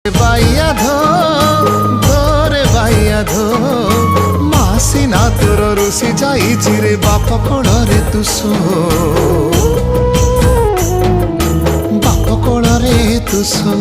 বাইয়া ধরে বাইয়া মাসি না তোর রুষি যাইছি রে বাপ কোଳରେ তু শো বাপ কোଳରେ তু শো।